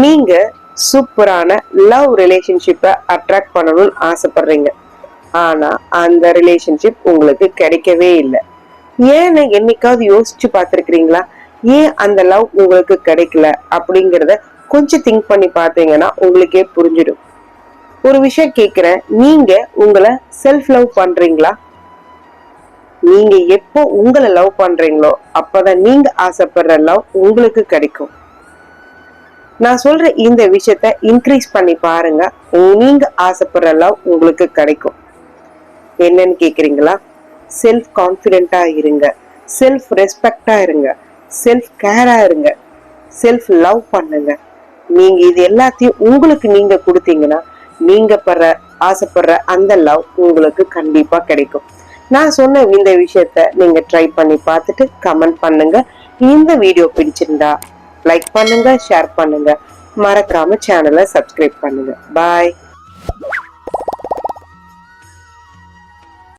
நீங்க சூப்பரான லவ் ரிலேஷன்ஷிப்பை அட்ராக்ட் பண்ணணும்னு ஆசைப்படுறீங்க. ஆனா அந்த ரிலேஷன்ஷிப் உங்களுக்கு கிடைக்கவே இல்லை. ஏன்னு என்னைக்காவது யோசிச்சு பார்த்திருக்கிறீங்களா? ஏன் அந்த லவ் உங்களுக்கு கிடைக்கல அப்படிங்கறத கொஞ்சம் திங்க் பண்ணி பார்த்தீங்கன்னா உங்களுக்கே புரிஞ்சிடும். ஒரு விஷயம் கேக்குறேன், நீங்க உங்களை செல்ஃப் லவ் பண்றீங்களா? நீங்க எப்போ உங்களை லவ் பண்றீங்களோ அப்பதான் நீங்க ஆசைப்படுற லவ் உங்களுக்கு கிடைக்கும். நான் சொல்ற இந்த விஷயத்த இன்க்ரீஸ் பண்ணி பாருங்க, நீங்க ஆசைப்படுற லவ் உங்களுக்கு கிடைக்கும். என்னன்னு கேக்குறீங்களா? செல்ஃப் கான்பிடென்டா இருங்க, செல்ஃப் ரெஸ்பெக்டா இருங்க, செல்ஃப் கேரா இருங்க, செல்ஃப் லவ் பண்ணுங்க. நீங்க இது எல்லாத்தையும் உங்களுக்கு நீங்க கொடுத்தீங்கன்னா நீங்க ஆசைப்படுற அந்த லவ் உங்களுக்கு கண்டிப்பா கிடைக்கும். நான் சொன்ன இந்த விஷயத்த நீங்க ட்ரை பண்ணி பார்த்துட்டு கமெண்ட் பண்ணுங்க. இந்த வீடியோ பிடிச்சிருந்தா லைக் பண்ணுங்க, ஷேர் பண்ணுங்க, மறக்காம சேனலை சப்ஸ்கிரைப் பண்ணுங்க. பாய்.